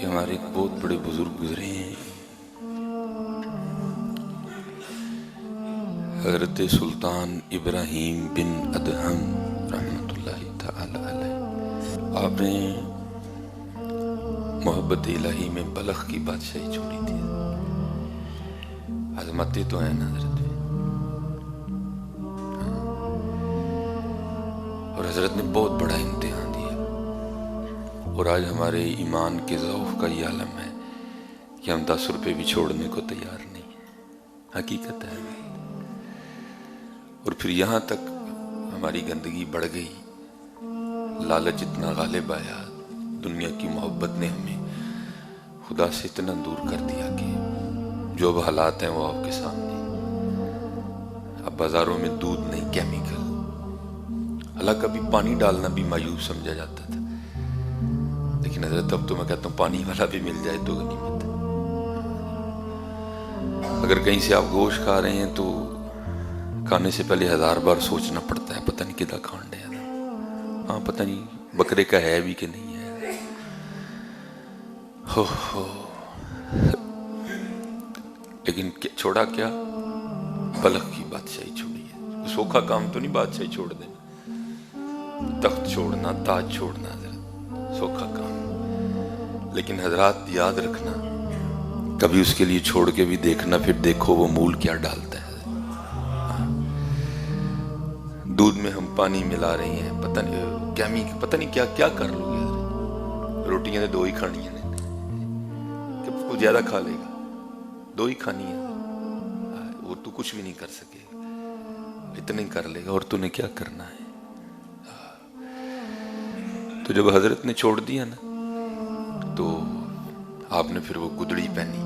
کہ ہمارے ایک بہت بڑے بزرگ گزرے ہیں، حضرت سلطان ابراہیم بن ادہم رحمۃ اللہ تعالی علیہ۔ آپ نے محبت الہی میں بلخ کی بادشاہی چھوڑی تھی۔ عظمتیں تو ہیں نا حضرت میں، اور حضرت نے بہت بڑا امتحان دیا، اور آج ہمارے ایمان کے ضعف کا یہ عالم ہے کہ ہم 10 روپے بھی چھوڑنے کو تیار نہیں ہیں۔ حقیقت ہے، اور پھر یہاں تک ہماری گندگی بڑھ گئی، لالچ اتنا غالب آیا، دنیا کی محبت نے ہمیں خدا سے اتنا دور کر دیا کہ جو اب حالات ہیں وہ آپ کے سامنے۔ اب بازاروں میں دودھ نہیں، کیمیکل۔ حالانکہ کبھی پانی ڈالنا بھی مایوس سمجھا جاتا تھا، لیکن حضرت اب تو میں کہتا ہوں پانی والا بھی مل جائے تو غنیمت ہے۔ اگر کہیں سے آپ گوشت کھا رہے ہیں تو کھانے سے پہلے 1000 بار سوچنا پڑتا ہے، پتہ نہیں کدھر کھانڈ ہے، ہاں پتہ نہیں بکرے کا ہے بھی کہ نہیں ہے۔ ہو لیکن چھوڑا کیا؟ بلخ کی بادشاہی چھوڑی ہے۔ سوکھا کام تو نہیں بادشاہی چھوڑ دینا، تخت چھوڑنا، تاج چھوڑنا حضرت سوکھا کام، لیکن حضرات یاد رکھنا کبھی اس کے لیے چھوڑ کے بھی دیکھنا، پھر دیکھو وہ مول کیا ڈالتا ہے۔ دودھ میں ہم پانی ملا رہے ہیں، پتہ نہیں کیا کیا کر لو گے۔ روٹیاں تو 2 ہی کھانی ہیں، کہ کوئی زیادہ کھا لے گا، 2 ہی کھانی ہے، وہ تو کچھ بھی نہیں کر سکے، اتنے کر لے گا، اور تو نے کیا کرنا ہے۔ تو جب حضرت نے چھوڑ دیا نا، تو آپ نے پھر وہ گدڑی پہنی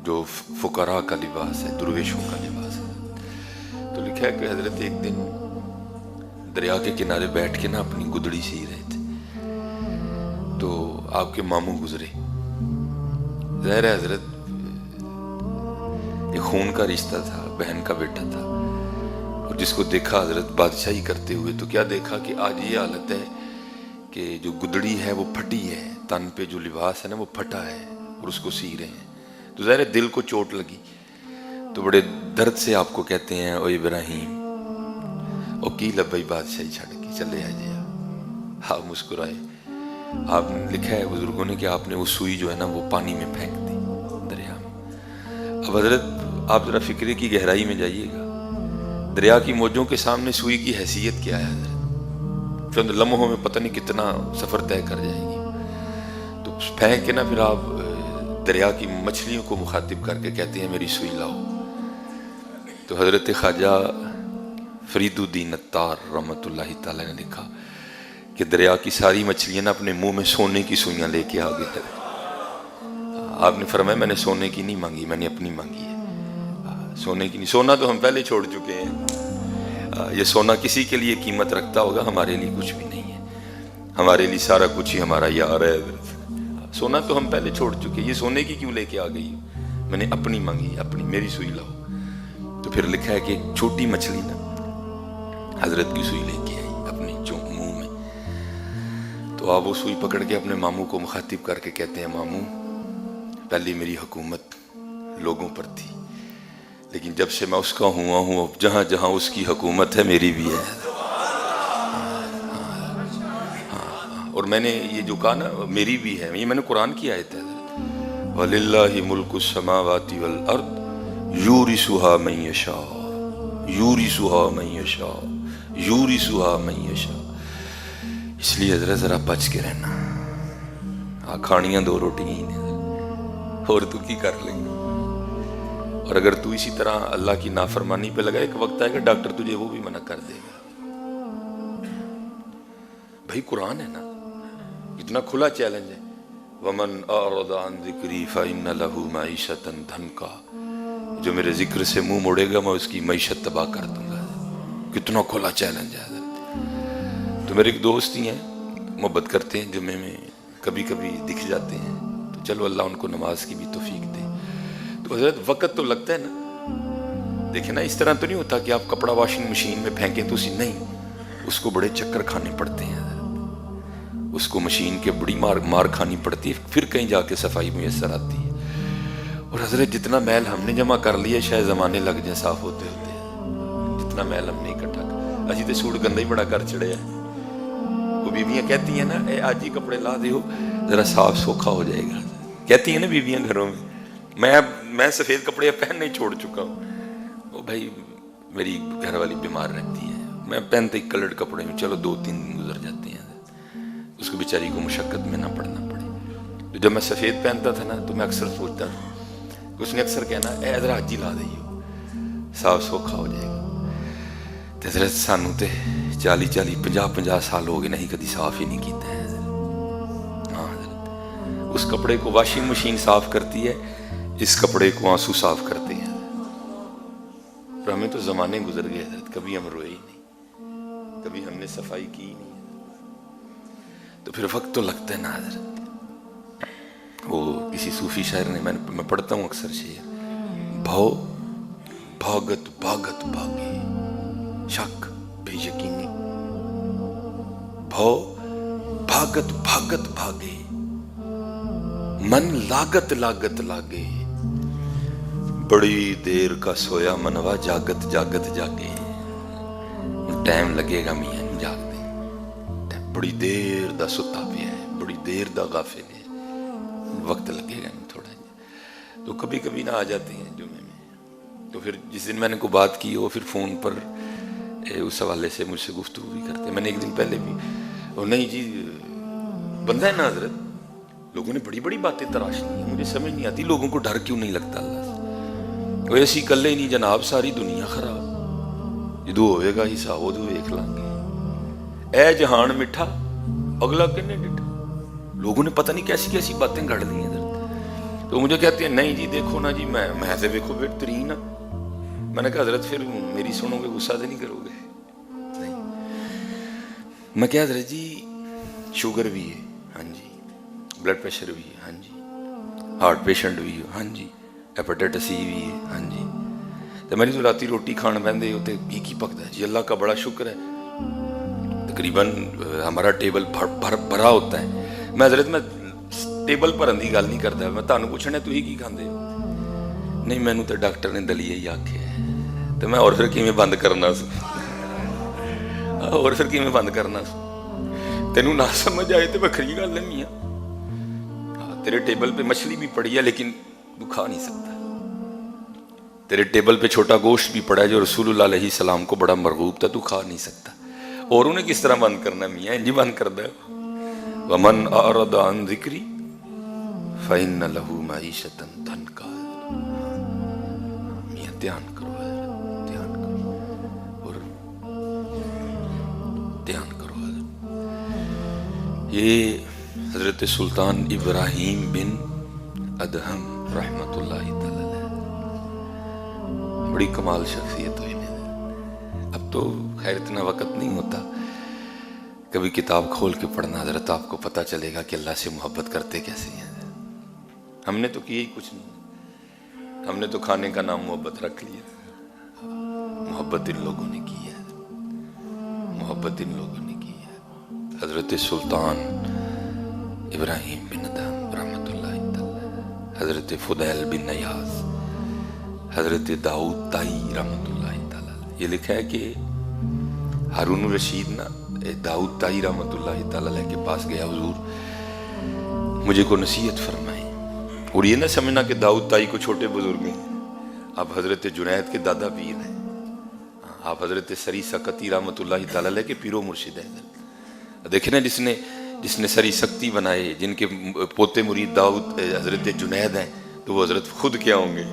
جو فقراء کا لباس ہے، درویشوں کا لباس ہے۔ تو لکھا ہے کہ حضرت ایک دن دریا کے کنارے بیٹھ کے نا اپنی گدڑی سی رہے تھے، تو آپ کے ماموں گزرے۔ ظاہر ہے حضرت ایک خون کا رشتہ تھا، بہن کا بیٹا تھا، اور جس کو دیکھا حضرت بادشاہی کرتے ہوئے تو کیا دیکھا کہ آج یہ حالت ہے کہ جو گدڑی ہے وہ پھٹی ہے، تن پہ جو لباس ہے نا وہ پھٹا ہے، اور اس کو سی رہے ہیں۔ تو ظاہر ہے دل کو چوٹ لگی، تو بڑے درد سے آپ کو کہتے ہیں او ابراہیم، او کی لبئی بادشاہی چھڑ کے چلے آ جائے۔ آپ مسکرائے۔ آپ نے لکھا ہے بزرگوں نے کہ آپ نے وہ سوئی جو ہے نا وہ پانی میں پھینک دی، دریا میں۔ اب حضرت آپ ذرا فکرے کی گہرائی میں جائیے گا، دریا کی موجوں کے سامنے سوئی کی حیثیت کیا ہے حضرت؟ چند لمحوں میں پتہ نہیں کتنا سفر طے کر جائے گی۔ تو پھینک کے نا پھر آپ دریا کی مچھلیوں کو مخاطب کر کے کہتے ہیں میری سوئی لاؤ۔ تو حضرت خواجہ فرید الدین عطار رحمۃ اللہ تعالی نے لکھا کہ دریا کی ساری مچھلیاں نا اپنے منہ میں سونے کی سوئیاں لے کے آگے تھے۔ آپ نے فرمایا میں نے سونے کی نہیں مانگی، میں نے اپنی مانگی ہے۔ سونے کی نہیں، سونا تو ہم پہلے چھوڑ چکے ہیں۔ یہ سونا کسی کے لیے قیمت رکھتا ہوگا، ہمارے لیے کچھ بھی نہیں ہے، ہمارے لیے سارا کچھ ہی ہمارا یار ہے۔ سونا تو ہم پہلے چھوڑ چکے، یہ سونے کی کیوں لے کے آ گئی؟ میں نے اپنی مانگی، اپنی، میری سوئی لاؤ۔ تو پھر لکھا ہے کہ ایک چھوٹی مچھلی نا حضرت کی سوئی لے کے آئی اپنی منہ میں۔ تو آپ وہ سوئی پکڑ کے اپنے ماموں کو مخاطب کر کے کہتے ہیں ماموں، پہلی میری حکومت لوگوں پر تھی، لیکن جب سے میں اس کا ہوا ہوں، اب جہاں جہاں اس کی حکومت ہے میری بھی ہے۔ اور میں نے یہ جو کہا نا میری بھی ہے، یہ میں نے قرآن کی آیت ہے۔ وَلِلَّهِ مُلْكُ السَّمَاوَاتِ وَالْأَرْضِ يُورِثُهَا مَن يَشَاءُ يُورِثُهَا مَن يَشَاءُ يُورِثُهَا مَن يَشَاءُ۔ اس لیے حضرت ذرا بچ کے رہنا، کھانیاں 2 روٹیاں ہی نہیں، اور تو کی کر لیں گے۔ اور اگر تو اسی طرح اللہ کی نافرمانی پہ لگا، ایک وقت آئے گا ڈاکٹر تجھے وہ بھی منع کر دے گا۔ بھائی قرآن ہے نا، اتنا کھلا چیلنج ہے۔ وَمَنْ أَعْرَضَ عَنْ ذِكْرِي فَإِنَّ لَهُ مَعِيشَةً ضَنْكًا، جو میرے ذکر سے منہ موڑے گا میں اس کی معیشت تباہ کر دوں گا۔ کتنا کھلا چیلنج ہے حضرت۔ تو میرے ایک دوست ہی ہیں، محبت کرتے ہیں، جمعے میں کبھی کبھی دکھ جاتے ہیں، تو چلو اللہ ان کو نماز کی بھی توفیق دے۔ تو حضرت وقت تو لگتا ہے نا، دیکھیں نا اس طرح تو نہیں ہوتا کہ آپ کپڑا واشنگ مشین میں پھینکیں تو اسی، نہیں، اس کو بڑے چکر کھانے پڑتے ہیں حضرت۔ اس کو مشین کے بڑی مار کھانی پڑتی ہے، پھر کہیں جا کے صفائی میسر آتی ہے۔ اور حضرت جتنا میل ہم نے جمع کر لیا شاید زمانے لگ جائیں صاف ہوتے ہوتے، جتنا میل ہم نے اکٹھا کر، اجی تے سوٹ گندا ہی بڑا کر چڑھے ہے۔ وہ بیویاں کہتی ہیں نا اے آج ہی کپڑے لا دیو ذرا صاف سوکھا ہو جائے گا، کہتی ہیں نا بیویاں گھروں میں۔ میں سفید کپڑے پہننا ہی چھوڑ چکا ہوں، وہ بھائی میری گھر والی بیمار رہتی ہے، میں پہنتے ہی کلرڈ کپڑے میں، چلو 2-3 دن گزر جاتے ہیں، اس کو بیچاری کو مشقت میں نہ پڑنا پڑے۔ تو جب میں سفید پہنتا تھا نا تو میں اکثر سوچتا تھا، اس نے اکثر کہنا اے ادھر حج ہی لا دئیو صاف سوکھا ہو جائے گا۔ تو حضرت سانو تے 40 50 سال ہو گئے نہیں کدی صاف ہی نہیں کیتا ہے حضرت۔ ہاں حضرت اس کپڑے کو واشنگ مشین صاف کرتی ہے، اس کپڑے کو آنسو صاف کرتے ہیں۔ اور ہمیں تو زمانے گزر گئے حضرت، کبھی ہم روئے ہی نہیں، کبھی ہم نے صفائی کی ہی نہیں۔ تو پھر وقت تو لگتا ہے نا حضرت۔ وہ کسی صوفی شاعر نے، میں پڑھتا ہوں اکثر شعر، بھو بھاگت بھاگت بھاگے شک بے یقینی، بھو بھاگت بھاگت بھاگے من لاگت لاگت لاگے، بڑی دیر کا سویا منوا جاگت جاگت جاگے۔ ٹائم لگے گا میاں جاگ دے، بڑی دیر دا ستا پیا ہے، بڑی دیر دا غافل ہے، وقت لگے گا تھوڑا۔ تو کبھی کبھی نہ آ جاتے ہیں جمعے میں، تو پھر جس دن میں نے کو بات کی وہ پھر فون پر اس حوالے سے مجھ سے گفتگو بھی کرتے ہیں۔ میں نے ایک دن پہلے بھی، اور نہیں جی بندہ ہے نا حضرت، لوگوں نے بڑی بڑی باتیں تراش لی ہیں، مجھے سمجھ نہیں آتی لوگوں کو ڈر کیوں نہیں لگتا اللہ سے۔ وہ ایسی کلے نہیں جناب ساری دنیا خراب، جدو ہوئے گا حساب ادو ویکھ لیں گے، اے جہان مٹھا اگلا کنے ڈٹھا۔ لوگوں نے پتہ نہیں کیسی کیسی باتیں گھڑ لی ہیں حضرت۔ تو مجھے کہتے ہیں نہیں جی دیکھو نا جی میں سے دیکھو بہترین ہوں۔ میں نے کہا حضرت پھر میری سنو گے غصہ تو نہیں کرو گے؟ نہیں۔ میں کہا حضرت جی شوگر بھی ہے، ہاں جی، بلڈ پریشر بھی ہے، ہاں جی، ہارٹ پیشنٹ بھی ہے، ہاں جی، ہیپیٹائٹس سی بھی ہے، ہاں جی۔ تو میری تو راتی روٹی کھان بہندے ہوتے کی پکتا ہے جی، اللہ کا بڑا شکر ہے، تقریباً ہمارا ٹیبل بھرا ہوتا ہے۔ میں حضرت میں ٹیبل پر اندھی گل نہیں کرتا، میں تانوں پوچھنا تھی کی کھاندے ہو؟ نہیں مینوں تو ڈاکٹر نے دلیہ ہی آکھیا ہے۔ تو میں اور پھر کیویں بند کرنا سو، اور پھر کیویں بند کرنا سو؟ تینوں نہ سمجھ آئے تو بکھری گل ہے میاں، تیرے ٹیبل پہ مچھلی بھی پڑی ہے لیکن تو کھا نہیں سکتا، تیرے ٹیبل پہ چھوٹا گوشت بھی پڑا ہے جو رسول اللہ علیہ السلام کو بڑا مرغوب تھا، تو کھا نہیں سکتا۔ اور انہیں کس طرح بند کرنا میاں؟ انجی بند کردہ ہے۔ وَمَنْ أَعْرَضَ عَنْ ذِكْرِي فَإِنَّ لَهُ مَعِيشَةً ضَنْكًا۔ میاں دھیان کرو حضرت، دھیان کرو، اور دھیان کرو حضرت۔ یہ حضرت سلطان ابراہیم بن ادہم رحمۃ اللہ تعالی بڑی کمال شخصیت ہوئی۔ اب تو خیر اتنا وقت نہیں ہوتا، کبھی کتاب کھول کے پڑھنا حضرت، آپ کو پتہ چلے گا کہ اللہ سے محبت کرتے کیسے ہیں۔ ہم نے تو کیا ہی کچھ نہیں، ہم نے تو کھانے کا نام محبت رکھ لیا۔ محبت ان لوگوں نے کی ہے، محبت ان لوگوں نے کی ہے۔ حضرت سلطان ابراہیم بن ادہم رحمۃ اللہ تعالی، حضرت فضیل بن نیاز، حضرت داؤد تائی رحمۃ اللہ تعالی۔ یہ لکھا ہے کہ ہارون الرشید نا داؤد تائی رحمۃ اللہ تعالی کے پاس گیا، حضور مجھے کو نصیحت فرمائے۔ اور یہ نہ سمجھنا کہ داؤد تائی کو چھوٹے بزرگ ہیں، آپ حضرت جنید کے دادا پیر ہیں، آپ حضرت سری سکتی رحمۃ اللہ تعالی کے پیر و مرشد ہیں۔ دیکھیں نا جس نے سری سکتی بنائے، جن کے پوتے مرید داؤد حضرت جنید ہیں، تو وہ حضرت خود کیا ہوں گے،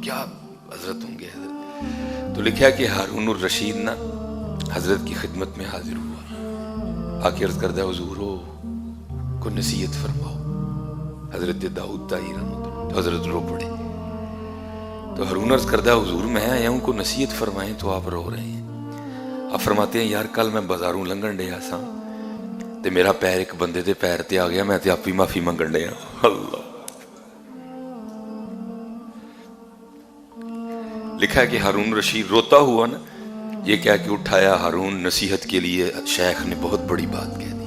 کیا حضرت ہوں گے حضرت۔ تو لکھا ہے کہ ہارون الرشید نا حضرت کی خدمت میں حاضر ہوا، آ کے عرض کردہ حضور کو نصیحت فرماؤ۔ حضرت داؤد تائی رحمۃ اللہ، تو حضرت رو پڑے۔ تو ہارون عرض کردہ حضور میں آیا ہوں کو نصیحت فرمائیں، تو آپ رو رہے ہیں۔ آپ فرماتے ہیں یار کل میں بازاروں لنگن ڈیا سا تے میرا پیر ایک بندے دے پیر تے آ گیا، میں تے آپ ہی معافی منگن ڈیا۔ اللہ، لکھا ہے کہ ہارون رشید روتا ہوا نا، یہ کہہ کہ اٹھایا ہارون، نصیحت کے لیے شیخ نے بہت بڑی بات کہہ دی،